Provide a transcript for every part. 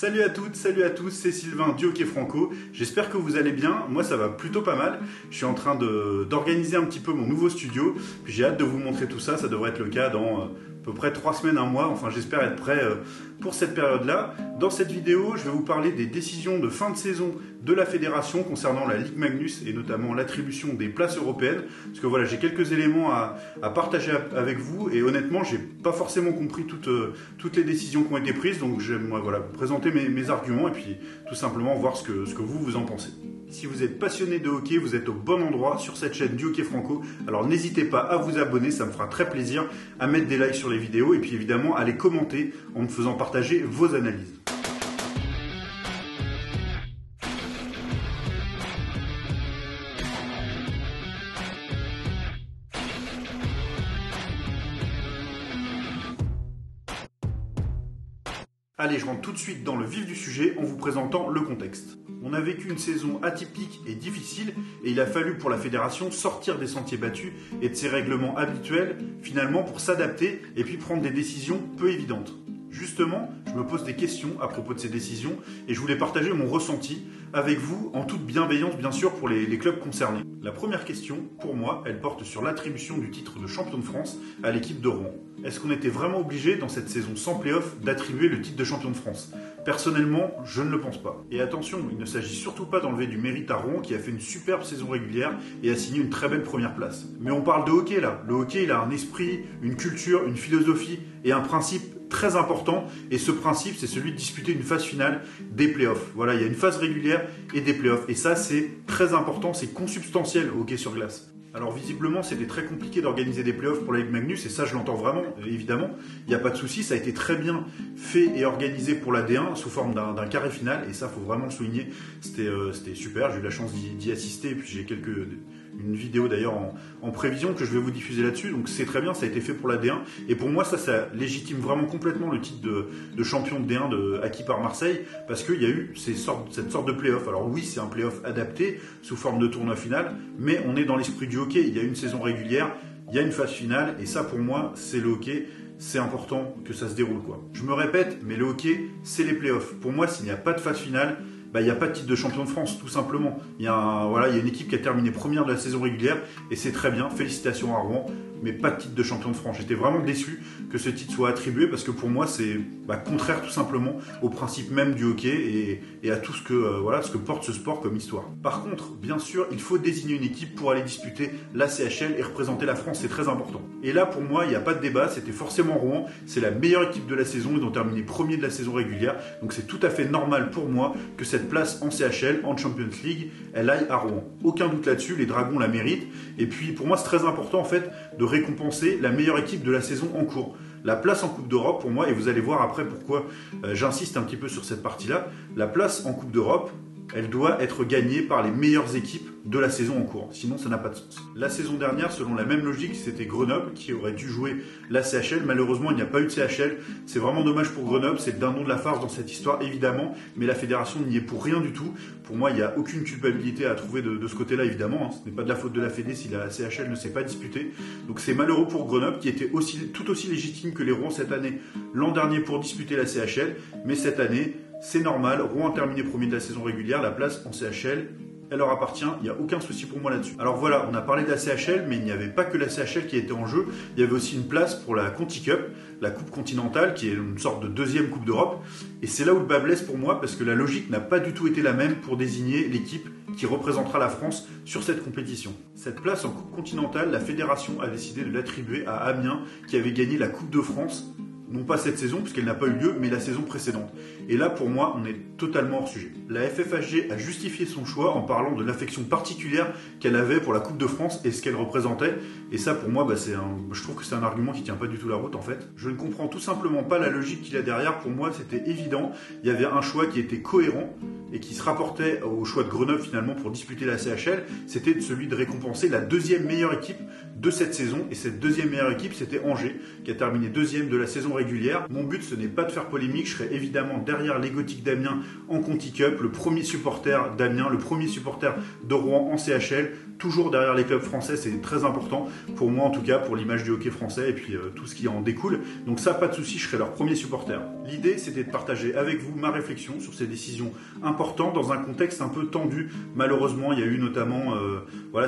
Salut à toutes, salut à tous, c'est Sylvain du Hockey Franco. J'espère que vous allez bien, moi ça va plutôt pas mal. Je suis en train d'organiser un petit peu mon nouveau studio, puis j'ai hâte de vous montrer tout ça, ça devrait être le cas dans à peu près 3 semaines, un mois, enfin j'espère être prêt pour cette période-là. Dans cette vidéo, je vais vous parler des décisions de fin de saison de la fédération concernant la Ligue Magnus et notamment l'attribution des places européennes. Parce que voilà, j'ai quelques éléments à partager avec vous et honnêtement, j'ai pas forcément compris toutes les décisions qui ont été prises. Donc j'aimerais voilà, vous présenter mes arguments et puis tout simplement voir ce que vous en pensez. Si vous êtes passionné de hockey, vous êtes au bon endroit sur cette chaîne du Hockey Franco. Alors n'hésitez pas à vous abonner, ça me fera très plaisir, à mettre des likes sur les vidéos et puis évidemment à les commenter en me faisant partager vos analyses. Allez, je rentre tout de suite dans le vif du sujet en vous présentant le contexte. On a vécu une saison atypique et difficile et il a fallu pour la fédération sortir des sentiers battus et de ses règlements habituels finalement pour s'adapter et puis prendre des décisions peu évidentes. Justement, je me pose des questions à propos de ces décisions et je voulais partager mon ressenti avec vous en toute bienveillance bien sûr pour les clubs concernés. La première question, pour moi, elle porte sur l'attribution du titre de champion de France à l'équipe de Rouen. Est-ce qu'on était vraiment obligé dans cette saison sans play-off d'attribuer le titre de champion de France ? Personnellement, je ne le pense pas. Et attention, il ne s'agit surtout pas d'enlever du mérite à Rouen qui a fait une superbe saison régulière et a signé une très belle première place. Mais on parle de hockey là. Le hockey, il a un esprit, une culture, une philosophie et un principe très important, et ce principe c'est celui de disputer une phase finale des playoffs. Voilà, il y a une phase régulière et des playoffs, et ça c'est très important, c'est consubstantiel au hockey sur glace. Alors visiblement c'était très compliqué d'organiser des playoffs pour la Ligue Magnus, et ça je l'entends vraiment, évidemment, il n'y a pas de souci, ça a été très bien fait et organisé pour la D1 sous forme d'un carré final, et ça faut vraiment le souligner, c'était super, j'ai eu la chance d'y assister, et puis j'ai une vidéo d'ailleurs en prévision que je vais vous diffuser là-dessus, donc c'est très bien, ça a été fait pour la D1, et pour moi ça légitime vraiment complètement le titre de champion de D1 acquis par Marseille, parce qu'il y a eu cette sorte de play-off. Alors oui, c'est un play-off adapté, sous forme de tournoi final, mais on est dans l'esprit du hockey, il y a une saison régulière, il y a une phase finale, et ça pour moi, c'est le hockey, c'est important que ça se déroule quoi. Je me répète, mais le hockey, c'est les play-offs. Pour moi, s'il n'y a pas de phase finale, il n'y a pas de titre de champion de France, tout simplement. Il y a une équipe qui a terminé première de la saison régulière, et c'est très bien, félicitations à Rouen, mais pas de titre de champion de France. J'étais vraiment déçu que ce titre soit attribué, parce que pour moi, c'est contraire tout simplement au principe même du hockey, et à tout ce que porte ce sport comme histoire. Par contre, bien sûr, il faut désigner une équipe pour aller disputer la CHL et représenter la France, c'est très important. Et là, pour moi, il n'y a pas de débat, c'était forcément Rouen, c'est la meilleure équipe de la saison, ils ont terminé premier de la saison régulière, donc c'est tout à fait normal pour moi que cette place en CHL, en Champions League, elle aille à Rouen. Aucun doute là-dessus, les Dragons la méritent. Et puis pour moi c'est très important en fait de récompenser la meilleure équipe de la saison en cours. La place en Coupe d'Europe pour moi, et vous allez voir après pourquoi j'insiste un petit peu sur cette partie-là, la place en Coupe d'Europe, elle doit être gagnée par les meilleures équipes de la saison en cours, sinon ça n'a pas de sens. La saison dernière, selon la même logique, c'était Grenoble qui aurait dû jouer la CHL. Malheureusement, il n'y a pas eu de CHL. C'est vraiment dommage pour Grenoble, c'est le dindon de la farce dans cette histoire, évidemment, mais la fédération n'y est pour rien du tout. Pour moi, il n'y a aucune culpabilité à trouver de ce côté-là, évidemment. Ce n'est pas de la faute de la Fédé si la CHL ne s'est pas disputée. Donc c'est malheureux pour Grenoble, qui était tout aussi légitime que les Rouen cette année, l'an dernier pour disputer la CHL, mais cette année, c'est normal, Rouen a terminé premier de la saison régulière, la place en CHL, elle leur appartient, il n'y a aucun souci pour moi là-dessus. Alors voilà, on a parlé de la CHL, mais il n'y avait pas que la CHL qui était en jeu, il y avait aussi une place pour la Conti Cup, la Coupe continentale, qui est une sorte de deuxième Coupe d'Europe, et c'est là où le bas blesse pour moi, parce que la logique n'a pas du tout été la même pour désigner l'équipe qui représentera la France sur cette compétition. Cette place en Coupe continentale, la fédération a décidé de l'attribuer à Amiens, qui avait gagné la Coupe de France, non pas cette saison, puisqu'elle n'a pas eu lieu, mais la saison précédente. Et là, pour moi, on est totalement hors sujet. La FFHG a justifié son choix en parlant de l'affection particulière qu'elle avait pour la Coupe de France et ce qu'elle représentait. Et ça, pour moi, je trouve que c'est un argument qui tient pas du tout la route, en fait. Je ne comprends tout simplement pas la logique qu'il y a derrière. Pour moi, c'était évident. Il y avait un choix qui était cohérent et qui se rapportait au choix de Grenoble, finalement, pour disputer la CHL. C'était celui de récompenser la deuxième meilleure équipe de cette saison. Et cette deuxième meilleure équipe, c'était Angers, qui a terminé deuxième de la saison régulière. Mon but, ce n'est pas de faire polémique, je serai évidemment derrière les Gothiques d'Amiens en Conti Cup, le premier supporter d'Amiens, le premier supporter de Rouen en CHL, toujours derrière les clubs français, c'est très important pour moi en tout cas, pour l'image du hockey français et puis tout ce qui en découle. Donc ça, pas de souci, je serai leur premier supporter. L'idée, c'était de partager avec vous ma réflexion sur ces décisions importantes dans un contexte un peu tendu. Malheureusement, il y a eu notamment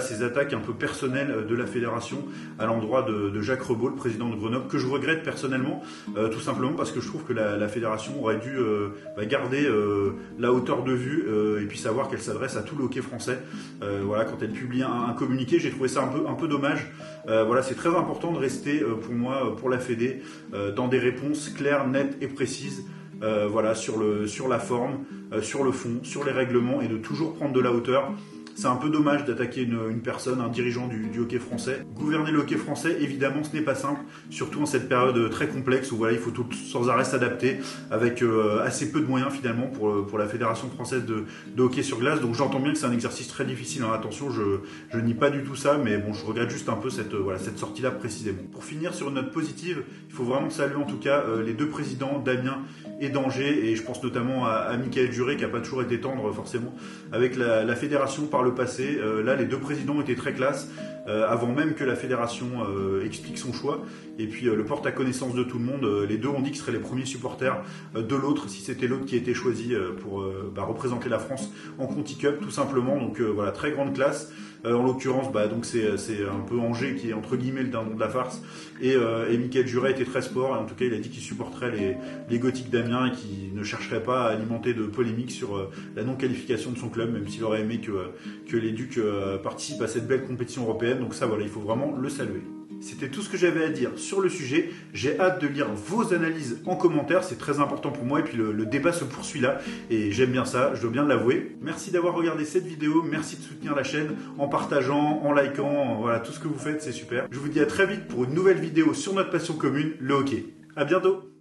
ces attaques un peu personnelles de la fédération à l'endroit de Jacques Rebaud, le président de Grenoble, que je regrette personnellement, tout simplement parce que je trouve que la fédération aurait dû garder la hauteur de vue et puis savoir qu'elle s'adresse à tout le hockey français. Quand elle publie un communiqué, j'ai trouvé ça un peu dommage. C'est très important de rester pour moi, pour la Fédé, dans des réponses claires, nettes et précises. Sur la forme, sur le fond, sur les règlements et de toujours prendre de la hauteur. C'est un peu dommage d'attaquer une personne, un dirigeant du hockey français. Gouverner le hockey français, évidemment, ce n'est pas simple, surtout en cette période très complexe où il faut sans arrêt s'adapter avec assez peu de moyens finalement pour la Fédération française de hockey sur glace. Donc j'entends bien que c'est un exercice très difficile. Attention, je nie pas du tout ça, mais bon, je regrette juste un peu cette sortie-là précisément. Pour finir sur une note positive, il faut vraiment saluer en tout cas les deux présidents d'Amiens et d'Angers, et je pense notamment à Michael Juret qui n'a pas toujours été tendre forcément avec la fédération par le passé. Là, les deux présidents étaient très classe, avant même que la fédération explique son choix, et puis le porte à connaissance de tout le monde. Les deux ont dit qu'ils seraient les premiers supporters de l'autre, si c'était l'autre qui était choisi pour représenter la France en Conti Cup, tout simplement. Donc très grande classe. En l'occurrence, c'est un peu Angers qui est entre guillemets le dindon de la farce, et Michael Juret était très sport, et en tout cas il a dit qu'il supporterait les Gothiques d'Amiens et qu'il ne chercherait pas à alimenter de polémiques sur la non-qualification de son club, même s'il aurait aimé que les Ducs participent à cette belle compétition européenne. Donc ça, il faut vraiment le saluer. C'était tout ce que j'avais à dire sur le sujet. J'ai hâte de lire vos analyses en commentaire, c'est très important pour moi, et puis le débat se poursuit là, et j'aime bien ça, je dois bien l'avouer. Merci d'avoir regardé cette vidéo, merci de soutenir la chaîne en partageant, en likant, tout ce que vous faites, c'est super. Je vous dis à très vite pour une nouvelle vidéo sur notre passion commune, le hockey. À bientôt.